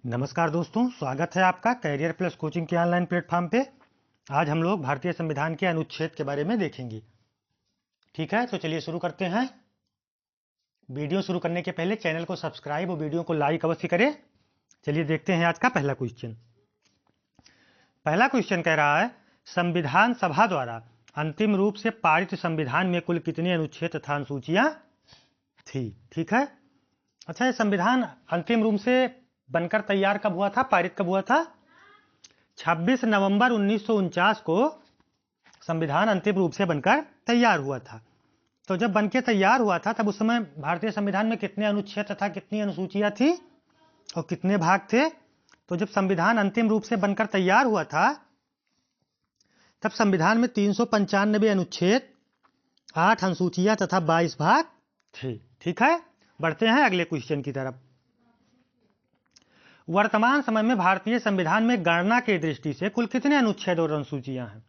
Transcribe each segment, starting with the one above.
नमस्कार दोस्तों, स्वागत है आपका कैरियर प्लस कोचिंग के ऑनलाइन प्लेटफॉर्म पे। आज हम लोग भारतीय संविधान के अनुच्छेद के बारे में देखेंगे। ठीक है, तो चलिए शुरू करते हैं। वीडियो शुरू करने के पहले चैनल को सब्सक्राइब और वीडियो को लाइक अवश्य करें। चलिए देखते हैं आज का पहला क्वेश्चन। पहला क्वेश्चन कह रहा है, संविधान सभा द्वारा अंतिम रूप से पारित संविधान में कुल कितने अनुच्छेद तथा अनुसूचियां थी। ठीक है, अच्छा, ये संविधान अंतिम रूप से बनकर तैयार कब हुआ था, पारित कब हुआ था? 26 नवंबर 1949 को संविधान अंतिम रूप से बनकर तैयार हुआ था। तो जब बनके तैयार हुआ था तब उस समय भारतीय संविधान में कितने अनुच्छेद तथा कितनी अनुसूचियां थी और कितने भाग थे? तो जब संविधान अंतिम रूप से बनकर तैयार हुआ था तब संविधान में 395 अनुच्छेद, 8 अनुसूचियां तथा 22 भाग थे। ठीक है, बढ़ते हैं अगले क्वेश्चन की तरफ। वर्तमान समय में भारतीय संविधान में गणना की दृष्टि से कुल कितने अनुच्छेद और अनुसूचियां हैं?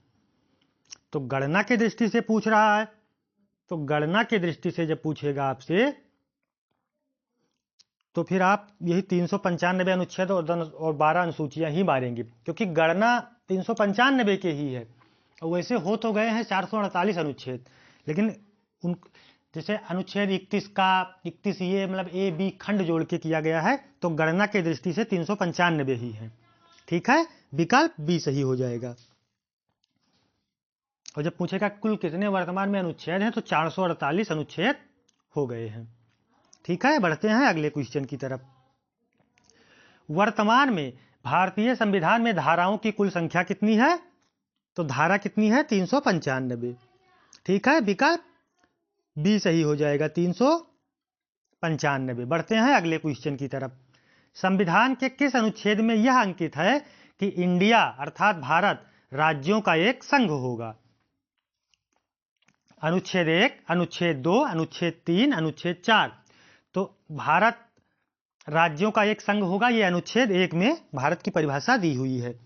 तो गणना की दृष्टि से पूछ रहा है, तो गणना की दृष्टि से जब पूछेगा आपसे तो फिर आप यही 395 अनुच्छेद और 12 अनुसूचियां ही मारेंगे, क्योंकि गणना 395 के ही है और वैसे हो तो गए हैं 448 अनुच्छेद, लेकिन उन जैसे अनुच्छेद 31 ये मतलब ए बी खंड जोड़ के किया गया है, तो गणना की दृष्टि से 395 ही है। ठीक है, विकल्प बी सही हो जाएगा। और जब पूछेगा कुल कितने वर्तमान में अनुच्छेद हैं तो 448 अनुच्छेद हो गए हैं। ठीक है, बढ़ते हैं अगले क्वेश्चन की तरफ। वर्तमान में भारतीय संविधान में धाराओं की कुल संख्या कितनी है? तो धारा कितनी है? 395। ठीक है, विकल्प बी सही हो जाएगा, 395। बढ़ते हैं अगले क्वेश्चन की तरफ। संविधान के किस अनुच्छेद में यह अंकित है कि इंडिया अर्थात भारत राज्यों का एक संघ होगा? अनुच्छेद 1, अनुच्छेद 2, अनुच्छेद 3, अनुच्छेद 4। तो भारत राज्यों का एक संघ होगा, यह अनुच्छेद 1 में भारत की परिभाषा दी हुई है।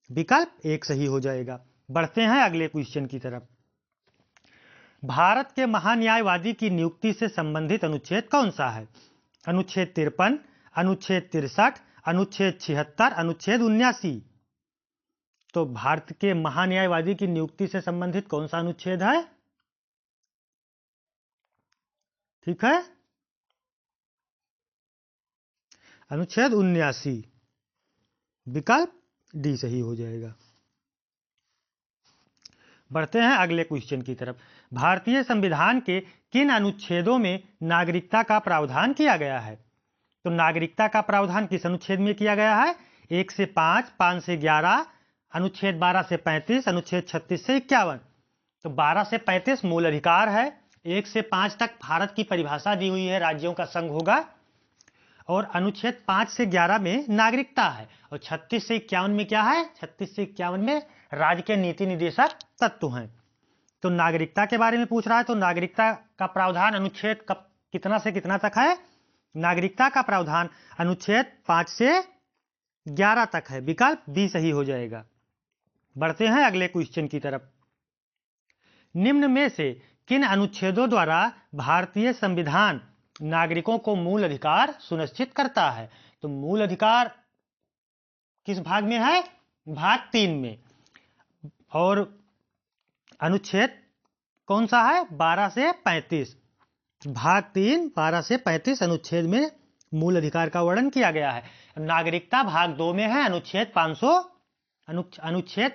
विकल्प 1 सही हो जाएगा। बढ़ते हैं अगले क्वेश्चन की तरफ। भारत के महान्यायवादी की नियुक्ति से संबंधित अनुच्छेद कौन सा है? अनुच्छेद 53, अनुच्छेद 63, अनुच्छेद 76, अनुच्छेद 79। तो भारत के महान्यायवादी की नियुक्ति से संबंधित कौन सा अनुच्छेद है? ठीक है, अनुच्छेद 79। विकल्प डी सही हो जाएगा। बढ़ते हैं अगले क्वेश्चन की तरफ। भारतीय संविधान के किन अनुच्छेदों में नागरिकता का प्रावधान किया गया है? तो नागरिकता का प्रावधान किस अनुच्छेद में किया गया है? 1 से 5, 5 से 11, अनुच्छेद 12 से 35, अनुच्छेद 36 से 51। तो 12 से 35 मूल अधिकार है, 1 से 5 तक भारत की परिभाषा दी हुई है, राज्यों का संघ होगा, और अनुच्छेद 5 से 11 में नागरिकता है, और 36 से 51 में क्या है? 36 से 51 में राज्य के नीति निदेशक तत्व हैं। तो नागरिकता के बारे में पूछ रहा है, तो नागरिकता का प्रावधान अनुच्छेद कितना से कितना तक है? नागरिकता का प्रावधान अनुच्छेद 5 से 11 तक है। विकल्प बी सही हो जाएगा। बढ़ते हैं अगले क्वेश्चन की तरफ। निम्न में से किन अनुच्छेदों द्वारा भारतीय संविधान नागरिकों को मूल अधिकार सुनिश्चित करता है? तो मूल अधिकार किस भाग में है? भाग 3 में। और अनुच्छेद कौन सा है? 12 से 35। भाग 3 12 से 35 अनुच्छेद में मूल अधिकार का वर्णन किया गया है। नागरिकता भाग 2 में है, अनुच्छेद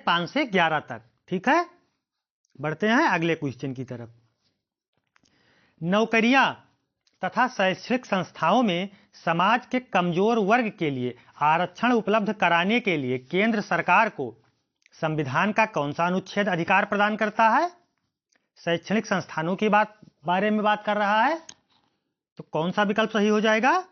5 से 11 तक। ठीक है, बढ़ते हैं अगले क्वेश्चन की तरफ। नौकरियां तथा शैक्षणिक संस्थाओं में समाज के कमजोर वर्ग के लिए आरक्षण उपलब्ध कराने के लिए केंद्र सरकार को संविधान का कौन सा अनुच्छेद अधिकार प्रदान करता है? शैक्षणिक संस्थानों की बारे में बात कर रहा है, तो कौन सा विकल्प सही हो जाएगा?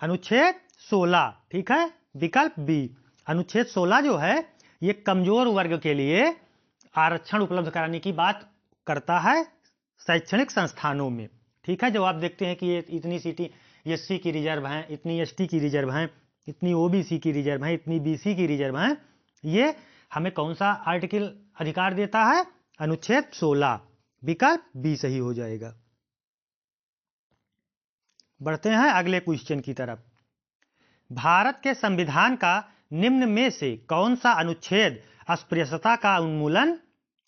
अनुच्छेद 16। ठीक है, विकल्प बी। अनुच्छेद 16 जो है ये कमजोर वर्ग के लिए आरक्षण उपलब्ध कराने की बात करता है शैक्षणिक संस्थानों में। ठीक है, जब आप देखते हैं कि ये इतनी सीटें एससी की रिजर्व हैं, इतनी एसटी की रिजर्व हैं, इतनी ओबीसी की रिजर्व हैं, इतनी बीसी की रिजर्व हैं, ये हमें कौन सा आर्टिकल अधिकार देता है? अनुच्छेद 16। विकल्प बी सही हो जाएगा। बढ़ते हैं अगले क्वेश्चन की तरफ। भारत के संविधान का निम्न में से कौन सा अनुच्छेद अस्पृश्यता का उन्मूलन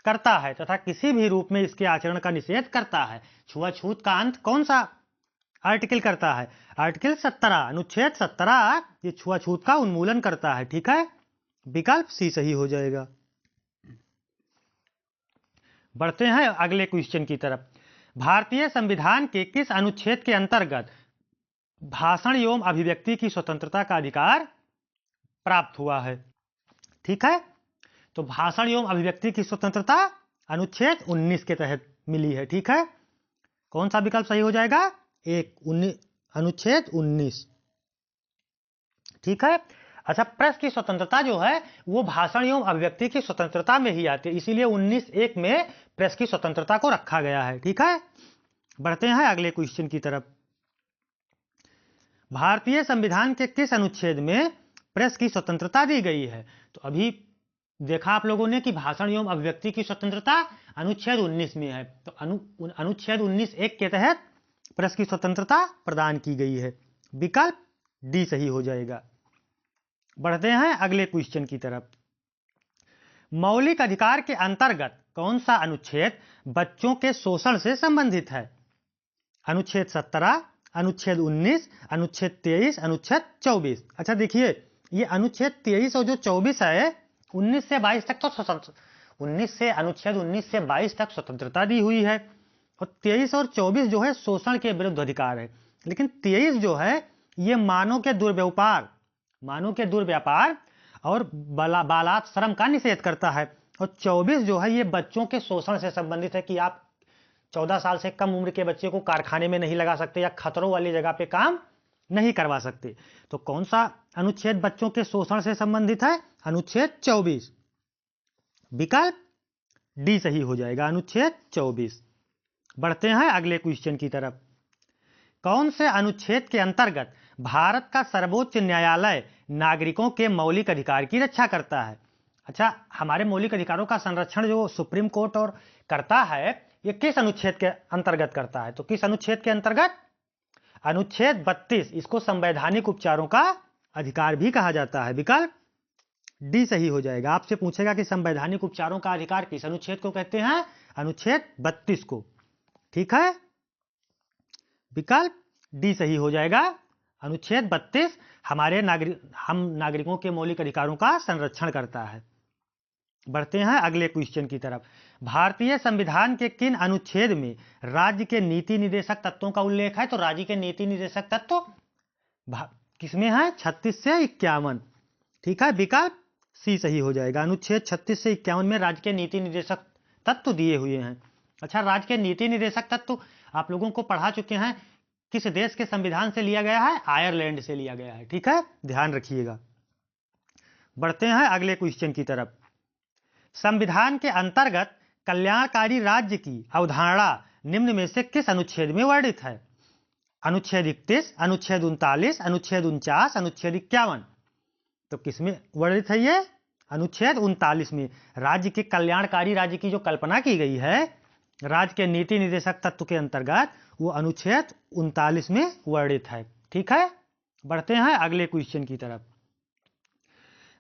करता है तथा किसी भी रूप में इसके आचरण का निषेध करता है? छुआछूत का अंत कौन सा आर्टिकल करता है? आर्टिकल 17, अनुच्छेद 17 ये छुआछूत का उन्मूलन करता है। ठीक है, विकल्प सी सही हो जाएगा। बढ़ते हैं अगले क्वेश्चन की तरफ। भारतीय संविधान के किस अनुच्छेद के अंतर्गत भाषण एवं अभिव्यक्ति की स्वतंत्रता का अधिकार प्राप्त हुआ है? ठीक है, तो भाषण एवं अभिव्यक्ति की स्वतंत्रता अनुच्छेद 19 के तहत मिली है। ठीक है, कौन सा विकल्प सही हो जाएगा? अनुच्छेद 19। ठीक है, अच्छा, प्रेस की स्वतंत्रता जो है वो भाषण एवं अभिव्यक्ति की स्वतंत्रता में ही आती है, इसीलिए 19(1) में प्रेस की स्वतंत्रता को रखा गया है। ठीक है, बढ़ते हैं अगले क्वेश्चन की तरफ। भारतीय संविधान के किस अनुच्छेद में प्रेस की स्वतंत्रता दी गई है? तो अभी देखा आप लोगों ने कि भाषण एवं अभिव्यक्ति की स्वतंत्रता अनुच्छेद 19 में है, तो अनुच्छेद 19(1) के तहत प्रेस की स्वतंत्रता प्रदान की गई है। विकल्प डी सही हो जाएगा। बढ़ते हैं अगले क्वेश्चन की तरफ। मौलिक अधिकार के अंतर्गत कौन सा अनुच्छेद बच्चों के शोषण से संबंधित है? अनुच्छेद 17, अनुच्छेद 19, अनुच्छेद 23, अनुच्छेद 24। अच्छा देखिए, ये अनुच्छेद 23 और जो 24 है 19 से 22 तक तो अनुच्छेद 19 से 22 तक स्वतंत्रता दी हुई है, और 23 और 24 जो है शोषण के विरुद्ध अधिकार है। लेकिन 23 जो है ये मानव के दुर्व्यापार और बालाश्रम का निषेध करता है, और 24 जो है ये बच्चों के शोषण से संबंधित है कि आप 14 साल से कम उम्र के बच्चे को कारखाने में नहीं लगा सकते या खतरों वाली जगह पे काम नहीं करवा सकते। तो कौन सा अनुच्छेद बच्चों के शोषण से संबंधित है? अनुच्छेद 24। विकल्प डी सही हो जाएगा, अनुच्छेद 24। बढ़ते हैं अगले क्वेश्चन की तरफ। कौन से अनुच्छेद के अंतर्गत भारत का सर्वोच्च न्यायालय नागरिकों के मौलिक अधिकार की रक्षा करता है? अच्छा, हमारे मौलिक अधिकारों का संरक्षण जो सुप्रीम कोर्ट और करता है ये किस अनुच्छेद के अंतर्गत करता है? तो किस अनुच्छेद के अंतर्गत? अनुच्छेद 32। इसको संवैधानिक उपचारों का अधिकार भी कहा जाता है। विकल्प डी सही हो जाएगा। आपसे पूछेगा कि संवैधानिक उपचारों का अधिकार किस अनुच्छेद को कहते हैं? अनुच्छेद 32 को। ठीक है, विकल्प डी सही हो जाएगा। अनुच्छेद 32 हम नागरिकों के मौलिक अधिकारों का संरक्षण करता है। बढ़ते हैं अगले क्वेश्चन की तरफ। भारतीय संविधान के किन अनुच्छेद में राज्य के नीति निर्देशक तत्वों का उल्लेख है? तो राज्य के नीति निर्देशक तत्व किसमें है? 36 से 51। ठीक है, विकल्प सी सही हो जाएगा। अनुच्छेद 36 से 51 में राज्य के नीति निर्देशक तत्व दिए हुए हैं। अच्छा, राज्य के नीति निर्देशक तत्व आप लोगों को पढ़ा चुके हैं, किस देश के संविधान से लिया गया है? आयरलैंड से लिया गया है। ठीक है, ध्यान रखिएगा। बढ़ते हैं अगले क्वेश्चन की तरफ। संविधान के अंतर्गत कल्याणकारी राज्य की अवधारणा निम्न में से किस अनुच्छेद में वर्णित है? अनुच्छेद 31, अनुच्छेद 39, अनुच्छेद 49, अनुच्छेद 51। तो किसमें वर्णित है ये? अनुच्छेद 39 में। राज्य के कल्याणकारी राज्य की जो कल्पना की गई है राज्य के नीति निर्देशक तत्व के अंतर्गत, वो अनुच्छेद 39 में वर्णित है। ठीक है, बढ़ते हैं अगले क्वेश्चन की तरफ।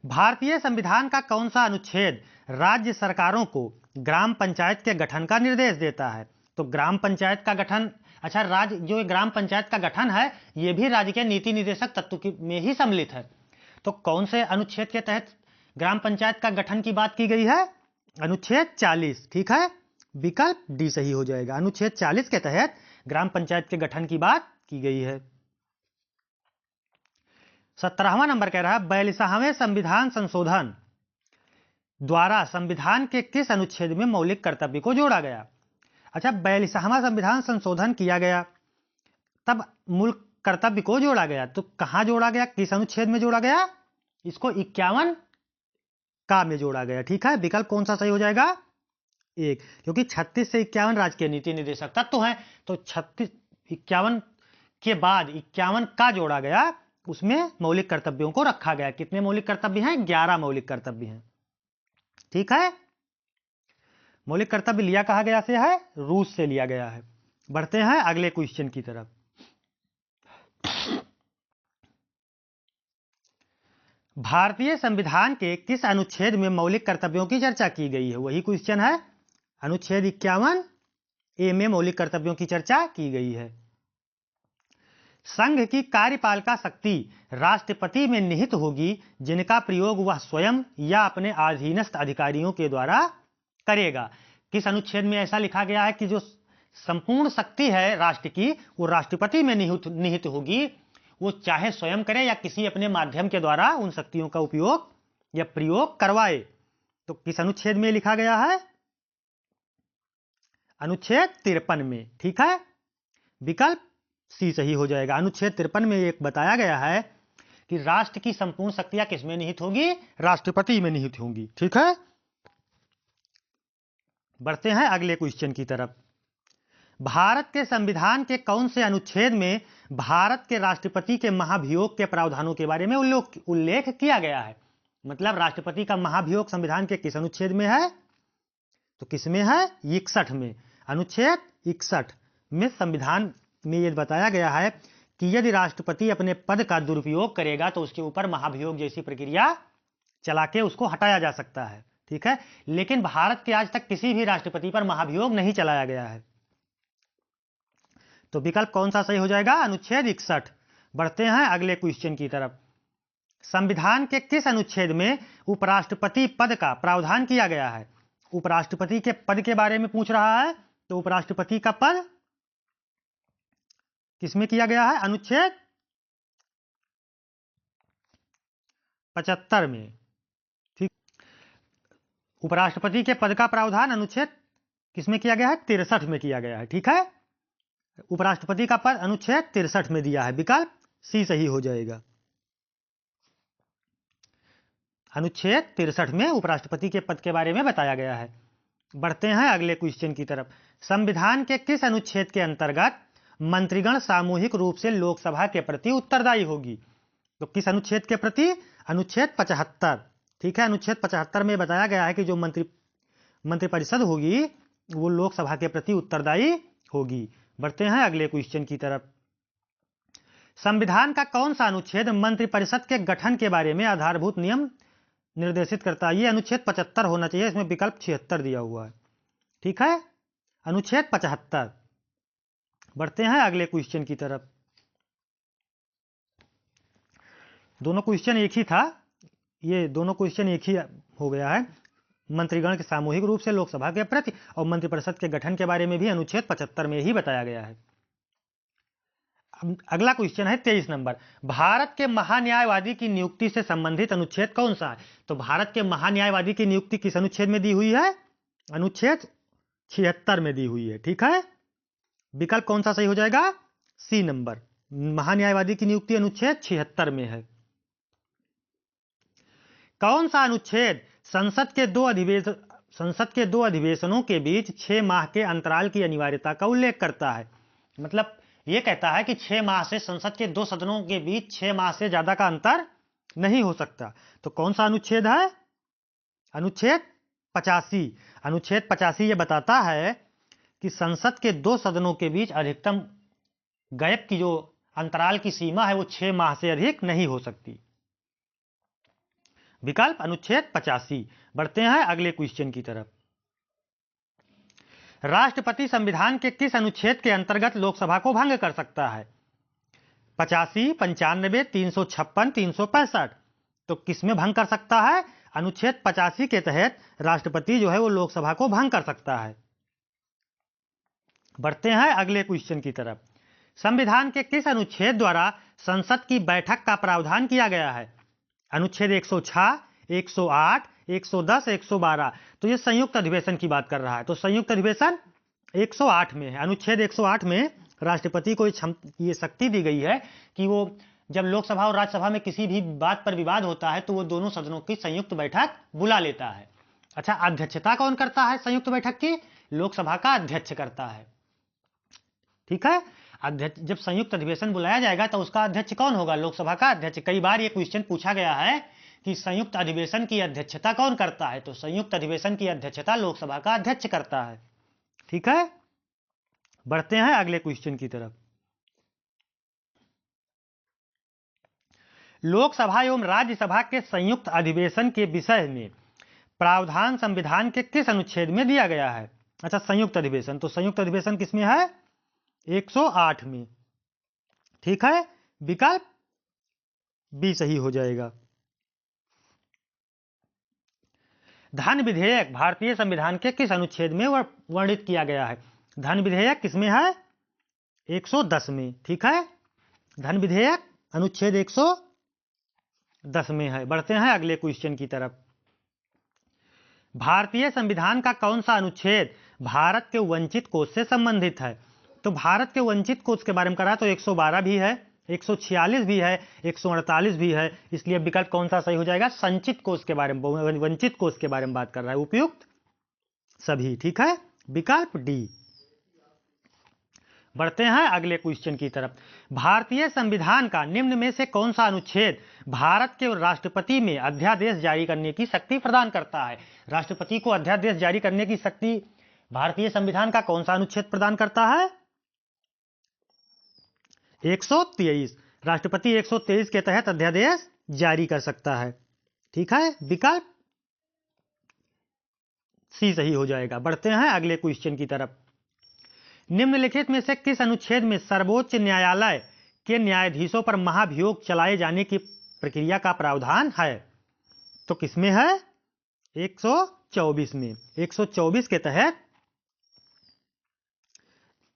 भारतीय संविधान का कौन सा अनुच्छेद राज्य सरकारों को ग्राम पंचायत के गठन का निर्देश देता है? तो ग्राम पंचायत का गठन, अच्छा, राज्य जो ग्राम पंचायत का गठन है ये भी राज्य के नीति निर्देशक तत्व में ही सम्मिलित है। तो कौन से अनुच्छेद के तहत ग्राम पंचायत का गठन की बात की गई है? अनुच्छेद 40। ठीक है, विकल्प डी सही हो जाएगा। अनुच्छेद 40 के तहत ग्राम पंचायत के गठन की बात की गई है। 17वां नंबर कह रहा है 42वें संविधान संशोधन द्वारा संविधान के किस अनुच्छेद में मौलिक कर्तव्य को जोड़ा गया? अच्छा, 42वां संविधान संशोधन किया गया तब मूल कर्तव्य को जोड़ा गया, तो कहां जोड़ा गया, किस अनुच्छेद में जोड़ा गया? इसको 51 का में जोड़ा गया। ठीक है, विकल्प कौन सा सही हो जाएगा? 1, क्योंकि 36 से 51 राज्य के नीति निर्देशक तत्व हैं, तो 51 के बाद 51 का जोड़ा गया, उसमें मौलिक कर्तव्यों को रखा गया। कितने मौलिक कर्तव्य हैं? 11 मौलिक कर्तव्य हैं। ठीक है, मौलिक कर्तव्य लिया कहा गया से है? रूस से लिया गया है। बढ़ते हैं अगले क्वेश्चन की तरफ। भारतीय संविधान के किस अनुच्छेद में मौलिक कर्तव्यों की चर्चा की गई है? वही क्वेश्चन है। अनुच्छेद 51A में मौलिक कर्तव्यों की चर्चा की गई है। संघ की कार्यपालिका शक्ति राष्ट्रपति में निहित होगी, जिनका प्रयोग वह स्वयं या अपने अधीनस्थ अधिकारियों के द्वारा करेगा। किस अनुच्छेद में ऐसा लिखा गया है कि जो संपूर्ण शक्ति है राष्ट्र की, वो राष्ट्रपति में निहित होगी, वो चाहे स्वयं करे या किसी अपने माध्यम के द्वारा उन शक्तियों का उपयोग या प्रयोग करवाए। तो किस अनुच्छेद में लिखा गया है? अनुच्छेद 53 में। ठीक है, विकल्प सी सही हो जाएगा। अनुच्छेद 53 में एक बताया गया है कि राष्ट्र की संपूर्ण शक्तियां किसमें निहित होगी? राष्ट्रपति में निहित होंगी। ठीक है, बढ़ते हैं अगले क्वेश्चन की तरफ। भारत के संविधान के कौन से अनुच्छेद में भारत के राष्ट्रपति के महाभियोग के प्रावधानों के बारे में उल्लेख किया गया है? मतलब राष्ट्रपति का महाभियोग संविधान के किस अनुच्छेद में है? तो किसमें है? 61 में। अनुच्छेद 61 में संविधान में यह बताया गया है कि यदि राष्ट्रपति अपने पद का दुरुपयोग करेगा तो उसके ऊपर महाभियोग जैसी प्रक्रिया चला के उसको हटाया जा सकता है। ठीक है, लेकिन भारत के आज तक किसी भी राष्ट्रपति पर महाभियोग नहीं चलाया गया है। तो विकल्प कौन सा सही हो जाएगा? अनुच्छेद 61। बढ़ते हैं अगले क्वेश्चन की तरफ। संविधान के किस अनुच्छेद में उपराष्ट्रपति पद का प्रावधान किया गया है? उपराष्ट्रपति के पद के बारे में पूछ रहा है, तो उपराष्ट्रपति का पद किसमें किया गया है? अनुच्छेद 75 में। ठीक, उपराष्ट्रपति के पद का प्रावधान अनुच्छेद किसमें किया गया है? 63 में किया गया है। ठीक है, उपराष्ट्रपति का पद अनुच्छेद 63 में दिया है। विकल्प सी सही हो जाएगा। अनुच्छेद 63 में उपराष्ट्रपति के पद के बारे में बताया गया है। बढ़ते हैं अगले क्वेश्चन की तरफ। संविधान के किस अनुच्छेद के अंतर्गत मंत्रीगण सामूहिक रूप से लोकसभा के प्रति उत्तरदायी होगी? तो किस अनुच्छेद के प्रति? अनुच्छेद 75। ठीक है, अनुच्छेद 75 में बताया गया है कि जो मंत्रिपरिषद होगी वो लोकसभा के प्रति उत्तरदायी होगी। बढ़ते हैं अगले क्वेश्चन की तरफ। संविधान का कौन सा अनुच्छेद मंत्रिपरिषद के गठन के बारे में आधारभूत नियम निर्देशित करता है? ये अनुच्छेद 75 होना चाहिए, इसमें विकल्प 76 दिया हुआ है। ठीक है, अनुच्छेद 75। बढ़ते हैं अगले क्वेश्चन की तरफ। दोनों क्वेश्चन एक ही था, ये दोनों क्वेश्चन एक ही हो गया है। मंत्रीगण के सामूहिक रूप से लोकसभा के प्रति और मंत्रिपरिषद के गठन के बारे में भी अनुच्छेद 75 में ही बताया गया है। अगला क्वेश्चन है 23 नंबर। भारत के महान्यायवादी की नियुक्ति से संबंधित अनुच्छेद कौन सा है? तो भारत के महान्यायवादी की नियुक्ति किस अनुच्छेद में दी हुई है? अनुच्छेद 76 में दी हुई है। ठीक है, विकल्प कौन सा सही हो जाएगा? सी नंबर। महान्यायवादी की नियुक्ति अनुच्छेद 76 में है। कौन सा अनुच्छेद संसद के दो अधिवेशनों के बीच 6 माह के अंतराल की अनिवार्यता का उल्लेख करता है? मतलब यह कहता है कि 6 माह से संसद के 2 सदनों के बीच 6 माह से ज्यादा का अंतर नहीं हो सकता। तो कौन सा अनुच्छेद है? अनुच्छेद 85। अनुच्छेद 85 यह बताता है कि संसद के 2 सदनों के बीच अधिकतम गैप की जो अंतराल की सीमा है वो 6 माह से अधिक नहीं हो सकती। विकल्प अनुच्छेद 85। बढ़ते हैं अगले क्वेश्चन की तरफ। राष्ट्रपति संविधान के किस अनुच्छेद के अंतर्गत लोकसभा को भंग कर सकता है? 85, 95, 356, 365। तो किसमें भंग कर सकता है? अनुच्छेद 85 के तहत राष्ट्रपति जो है वो लोकसभा को भंग कर सकता है। बढ़ते हैं अगले क्वेश्चन की तरफ। संविधान के किस अनुच्छेद द्वारा संसद की बैठक का प्रावधान किया गया है? अनुच्छेद 106, 108, 110, 112। तो ये संयुक्त अधिवेशन की बात कर रहा है, तो संयुक्त अधिवेशन 108 में है। अनुच्छेद 108 में राष्ट्रपति को ये शक्ति दी गई है कि वो जब लोकसभा और राज्यसभा में किसी भी बात पर विवाद होता है तो वो दोनों सदनों की संयुक्त बैठक बुला लेता है। अच्छा, अध्यक्षता कौन करता है संयुक्त बैठक की? लोकसभा का अध्यक्ष करता है। ठीक है, अध्यक्ष जब संयुक्त अधिवेशन बुलाया जाएगा तो उसका अध्यक्ष कौन होगा? लोकसभा का अध्यक्ष। कई बार ये क्वेश्चन पूछा गया है कि संयुक्त अधिवेशन की अध्यक्षता कौन करता है? तो संयुक्त अधिवेशन की अध्यक्षता लोकसभा का अध्यक्ष करता है। ठीक है, बढ़ते हैं अगले क्वेश्चन की तरफ। लोकसभा एवं राज्यसभा के संयुक्त अधिवेशन के विषय में प्रावधान संविधान के किस अनुच्छेद में दिया गया है? अच्छा, संयुक्त अधिवेशन, तो संयुक्त अधिवेशन किसमें है? 108 में। ठीक है, विकल्प बी सही हो जाएगा। धन विधेयक भारतीय संविधान के किस अनुच्छेद में वर्णित किया गया है? धन विधेयक किसमें है? 110 में। ठीक है, धन विधेयक अनुच्छेद 110 में है। बढ़ते हैं अगले क्वेश्चन की तरफ। भारतीय संविधान का कौन सा अनुच्छेद भारत के वंचित कोष से संबंधित है? तो भारत के वंचित कोष के बारे में करा तो 112 भी है, 146 भी है, 148 भी है, इसलिए विकल्प कौन सा सही हो जाएगा? संचित कोष के बारे में, वंचित कोष के बारे में बात कर रहा है। उपयुक्त सभी। ठीक है, विकल्प डी। बढ़ते हैं अगले क्वेश्चन की तरफ। भारतीय संविधान का निम्न में से कौन सा अनुच्छेद भारत के राष्ट्रपति में अध्यादेश जारी करने की शक्ति प्रदान करता है? राष्ट्रपति को अध्यादेश जारी करने की शक्ति भारतीय संविधान का कौन सा अनुच्छेद प्रदान करता है? 123। राष्ट्रपति 123 के तहत अध्यादेश जारी कर सकता है। ठीक है, विकल्प सी सही हो जाएगा। बढ़ते हैं अगले क्वेश्चन की तरफ। निम्नलिखित में से किस अनुच्छेद में सर्वोच्च न्यायालय के न्यायाधीशों पर महाभियोग चलाए जाने की प्रक्रिया का प्रावधान है? तो किसमें है? 124 में। 124 के तहत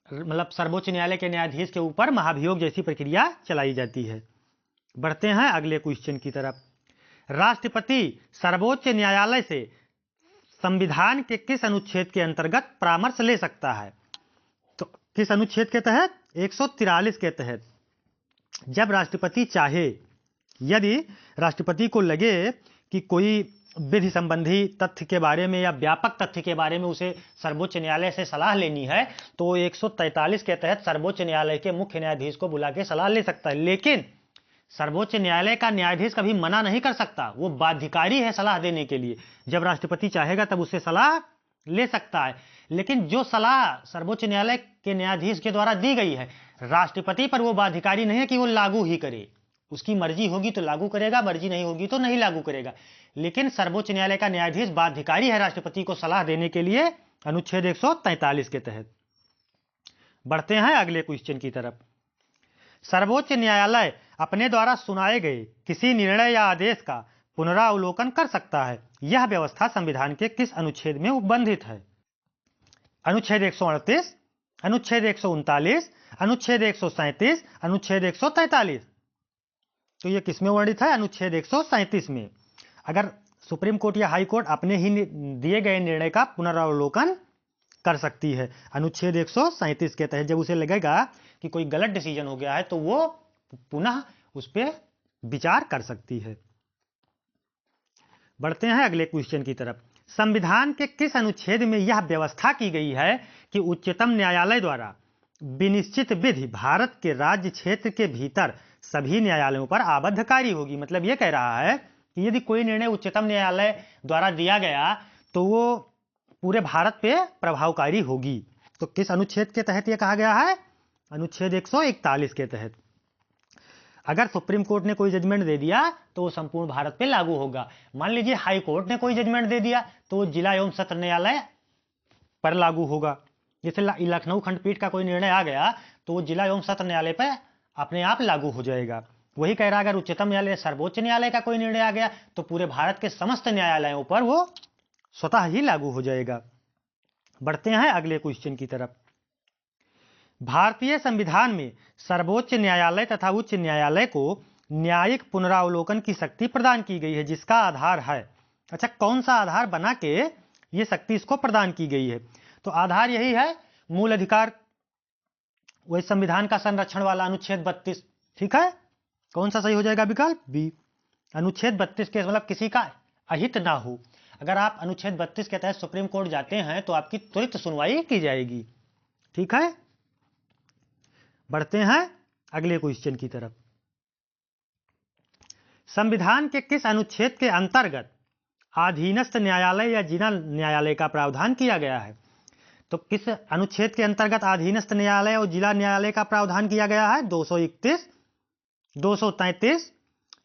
मतलब सर्वोच्च न्यायालय के न्यायाधीश के ऊपर महाभियोग जैसी प्रक्रिया चलाई जाती है। बढ़ते हैं अगले क्वेश्चन की तरफ। राष्ट्रपति सर्वोच्च न्यायालय से संविधान के किस अनुच्छेद के अंतर्गत परामर्श ले सकता है? तो किस अनुच्छेद के तहत? 143 के तहत। जब राष्ट्रपति चाहे, यदि राष्ट्रपति को लगे कि कोई विधि संबंधी तथ्य के बारे में या व्यापक तथ्य के बारे में उसे सर्वोच्च न्यायालय से सलाह लेनी है, तो 143 के तहत सर्वोच्च न्यायालय के मुख्य न्यायाधीश को बुला के सलाह ले सकता है। लेकिन सर्वोच्च न्यायालय का न्यायाधीश कभी मना नहीं कर सकता, वो बाध्यकारी है सलाह देने के लिए। जब राष्ट्रपति चाहेगा तब उससे सलाह ले सकता है। लेकिन जो सलाह सर्वोच्च न्यायालय के न्यायाधीश के द्वारा दी गई है, राष्ट्रपति पर वो बाध्यकारी नहीं है कि वो लागू ही करे। उसकी मर्जी होगी तो लागू करेगा, मर्जी नहीं होगी तो नहीं लागू करेगा। लेकिन सर्वोच्च न्यायालय का न्यायाधीश बाध्यकारी है राष्ट्रपति को सलाह देने के लिए, अनुच्छेद 143 के तहत। बढ़ते हैं अगले क्वेश्चन की तरफ। सर्वोच्च न्यायालय अपने द्वारा सुनाए गए किसी निर्णय या आदेश का पुनरावलोकन कर सकता है। यह व्यवस्था संविधान के किस अनुच्छेद में उपबंधित है? अनुच्छेद 138, अनुच्छेद 139, अनुच्छेद 137, अनुच्छेद 143। तो ये किसमें वर्णित है? अनुच्छेद 137 में। अगर सुप्रीम कोर्ट या हाई कोर्ट अपने ही दिए गए निर्णय का पुनरावलोकन कर सकती है, अनुच्छेद 137 के तहत। जब उसे लगेगा कि कोई गलत डिसीजन हो गया है तो वो पुनः उस पर विचार कर सकती है। बढ़ते हैं अगले क्वेश्चन की तरफ। संविधान के किस अनुच्छेद में यह व्यवस्था की गई है कि उच्चतम न्यायालय द्वारा विनिश्चित विधि भारत के राज्य क्षेत्र के भीतर सभी न्यायालयों पर आबद्धकारी होगी? मतलब यह कह रहा है कि यदि कोई निर्णय उच्चतम न्यायालय द्वारा दिया गया तो वो पूरे भारत पे प्रभावकारी होगी। तो किस अनुच्छेद के तहत यह कहा गया है? अनुच्छेद 141 के तहत। अगर सुप्रीम कोर्ट ने कोई जजमेंट दे दिया तो वो संपूर्ण भारत पे लागू होगा। मान लीजिए हाई कोर्ट ने कोई जजमेंट दे दिया तो वो जिला एवं सत्र न्यायालय पर लागू होगा। जैसे लखनऊ खंडपीठ का कोई निर्णय आ गया तो वो जिला एवं सत्र न्यायालय पर अपने आप लागू हो जाएगा। वही कह रहा है, अगर उच्चतम न्यायालय सर्वोच्च न्यायालय का कोई निर्णय आ गया तो पूरे भारत के समस्त न्यायालयों पर वो स्वतः ही लागू हो जाएगा। बढ़ते हैं अगले क्वेश्चन की तरफ। भारतीय संविधान में सर्वोच्च न्यायालय तथा उच्च न्यायालय को न्यायिक पुनरावलोकन की शक्ति प्रदान की गई है, जिसका आधार है। अच्छा, कौन सा आधार बना के ये शक्ति इसको प्रदान की गई है? तो आधार यही है, मूल अधिकार, वही संविधान का संरक्षण वाला अनुच्छेद 32। ठीक है, कौन सा सही हो जाएगा? विकल्प बी। अनुच्छेद 32 के मतलब किसी का अहित ना हो। अगर आप अनुच्छेद 32 के तहत सुप्रीम कोर्ट जाते हैं तो आपकी त्वरित सुनवाई की जाएगी। ठीक है, बढ़ते हैं अगले क्वेश्चन की तरफ। संविधान के किस अनुच्छेद के अंतर्गत अधीनस्थ न्यायालय या जिला न्यायालय का प्रावधान किया गया है? तो किस अनुच्छेद के अंतर्गत अधीनस्थ न्यायालय और जिला न्यायालय का प्रावधान किया गया है? 231, 233,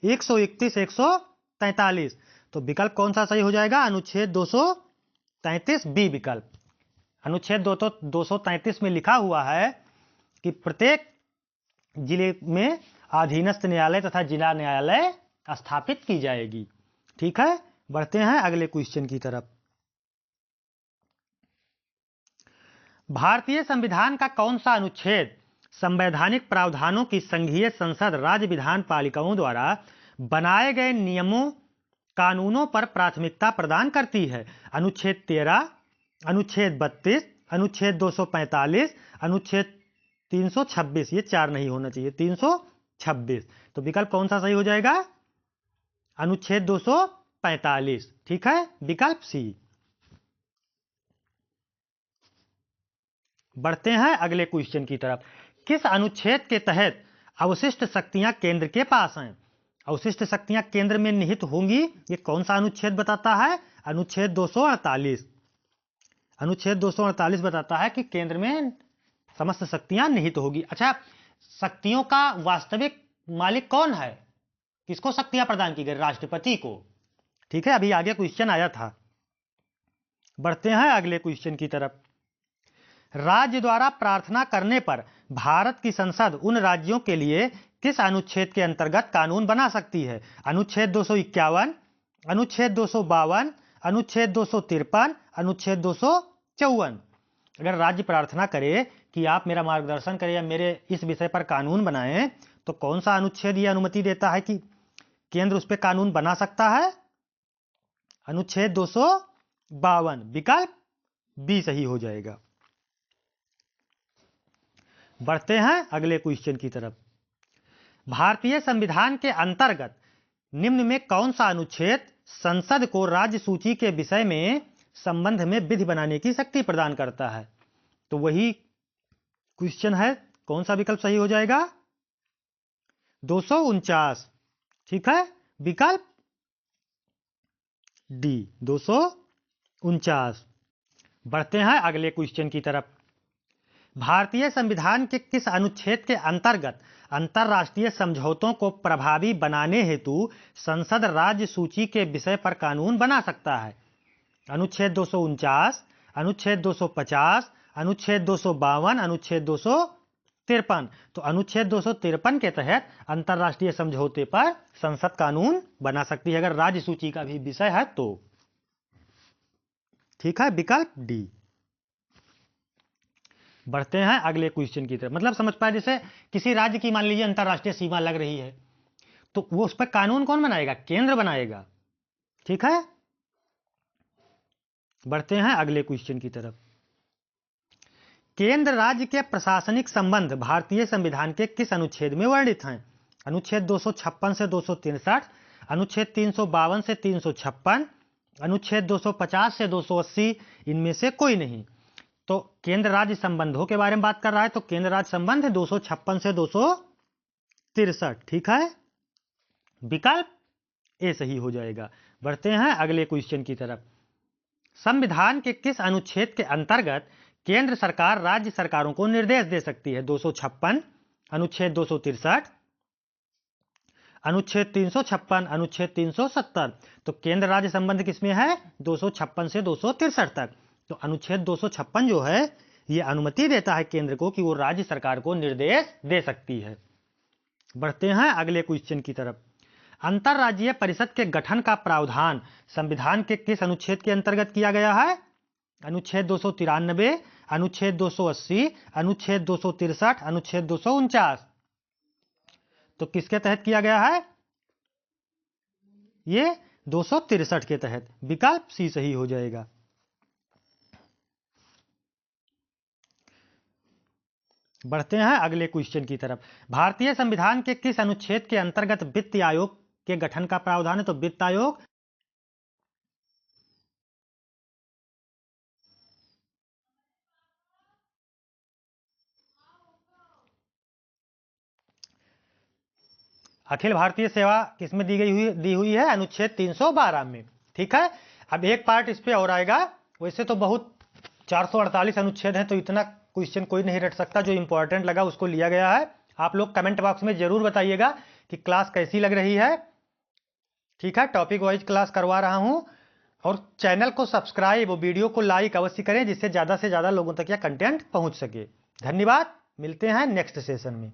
131, 143। तो विकल्प कौन सा सही हो जाएगा? अनुच्छेद 233 बी विकल्प। अनुच्छेद 233 में लिखा हुआ है कि प्रत्येक जिले में अधीनस्थ न्यायालय तथा जिला न्यायालय स्थापित की जाएगी। ठीक है, बढ़ते हैं अगले क्वेश्चन की तरफ। भारतीय संविधान का कौन सा अनुच्छेद संवैधानिक प्रावधानों की संघीय संसद राज्य विधान पालिकाओं द्वारा बनाए गए नियमों कानूनों पर प्राथमिकता प्रदान करती है? अनुच्छेद 13, अनुच्छेद 32, अनुच्छेद 245, अनुच्छेद 326। ये 4 नहीं होना चाहिए, 326। तो विकल्प कौन सा सही हो जाएगा? अनुच्छेद 245। ठीक है, विकल्प सी। बढ़ते हैं अगले क्वेश्चन की तरफ। किस अनुच्छेद के तहत अवशिष्ट शक्तियां केंद्र के पास हैं? अवशिष्ट शक्तियां केंद्र में निहित होंगी, ये कौन सा अनुच्छेद बताता है? अनुच्छेद 248। अनुच्छेद 248 बताता है कि केंद्र में समस्त शक्तियां निहित होगी। अच्छा, शक्तियों का वास्तविक मालिक कौन है? किसको शक्तियां प्रदान की गई? राष्ट्रपति को। ठीक है, अभी आगे क्वेश्चन आया था। बढ़ते हैं अगले क्वेश्चन की तरफ। राज्य द्वारा प्रार्थना करने पर भारत की संसद उन राज्यों के लिए किस अनुच्छेद के अंतर्गत कानून बना सकती है? अनुच्छेद 251, अनुच्छेद 252, अनुच्छेद 253, अनुच्छेद 254। अगर राज्य प्रार्थना करे कि आप मेरा मार्गदर्शन करें या मेरे इस विषय पर कानून बनाएं, तो कौन सा अनुच्छेद यह अनुमति देता है कि केंद्र उस पर कानून बना सकता है? अनुच्छेद 252। विकल्प बी सही हो जाएगा। बढ़ते हैं अगले क्वेश्चन की तरफ। भारतीय संविधान के अंतर्गत निम्न में कौन सा अनुच्छेद संसद को राज्य सूची के विषय में संबंध में विधि बनाने की शक्ति प्रदान करता है? तो वही क्वेश्चन है, कौन सा विकल्प सही हो जाएगा? 249। ठीक है, विकल्प डी 249। बढ़ते हैं अगले क्वेश्चन की तरफ। भारतीय संविधान के किस अनुच्छेद के अंतर्गत अंतर्राष्ट्रीय समझौतों को प्रभावी बनाने हेतु संसद राज्य सूची के विषय पर कानून बना सकता है? अनुच्छेद 249, अनुच्छेद 250, अनुच्छेद 252, अनुच्छेद 253। तो अनुच्छेद 253 के तहत अंतर्राष्ट्रीय समझौते पर संसद कानून बना सकती है, अगर राज्य सूची का भी विषय है तो। ठीक है, विकल्प डी। बढ़ते हैं अगले क्वेश्चन की तरफ। मतलब समझ पाए, जैसे किसी राज्य की मान लीजिए अंतर्राष्ट्रीय सीमा लग रही है, तो वो उस पर कानून कौन बनाएगा? केंद्र बनाएगा। ठीक है, बढ़ते हैं अगले क्वेश्चन की तरफ। केंद्र राज्य के प्रशासनिक संबंध भारतीय संविधान के किस अनुच्छेद में वर्णित हैं? अनुच्छेद 256 से 263, अनुच्छेद 352 से 356, अनुच्छेद 250 से 280, इनमें से कोई नहीं। तो केंद्र राज्य संबंधों के बारे में बात कर रहा है, तो केंद्र राज्य संबंध है 256 से 263। ठीक है, विकल्प ए सही हो जाएगा। बढ़ते हैं अगले क्वेश्चन की तरफ। संविधान के किस अनुच्छेद के अंतर्गत केंद्र सरकार राज्य सरकारों को निर्देश दे सकती है? 256, अनुच्छेद 263, अनुच्छेद 356, अनुच्छेद 370। तो केंद्र राज्य संबंध किसमें है? 256 से 263 तक। तो अनुच्छेद 256 जो है ये अनुमति देता है केंद्र को कि वो राज्य सरकार को निर्देश दे सकती है। बढ़ते हैं अगले क्वेश्चन की तरफ। अंतरराज्यीय परिषद के गठन का प्रावधान संविधान के किस अनुच्छेद के अंतर्गत किया गया है? अनुच्छेद 293, अनुच्छेद 280, अनुच्छेद 263, अनुच्छेद 249। तो किसके तहत किया गया है? ये 263 के तहत। विकल्प सी सही हो जाएगा। बढ़ते हैं अगले क्वेश्चन की तरफ। भारतीय संविधान के किस अनुच्छेद के अंतर्गत वित्त आयोग के गठन का प्रावधान है? तो वित्त आयोग अखिल भारतीय सेवा किसमें दी हुई है? अनुच्छेद 312 में। ठीक है, अब एक पार्ट इस पे और आएगा। वैसे तो बहुत 448 अनुच्छेद है, तो इतना क्वेश्चन कोई नहीं रट सकता। जो इंपॉर्टेंट लगा उसको लिया गया है। आप लोग कमेंट बॉक्स में जरूर बताइएगा कि क्लास कैसी लग रही है। ठीक है, टॉपिक वाइज क्लास करवा रहा हूं, और चैनल को सब्सक्राइब और वीडियो को लाइक अवश्य करें, जिससे ज़्यादा से ज़्यादा लोगों तक यह कंटेंट पहुंच सके। धन्यवाद, मिलते हैं नेक्स्ट सेशन में।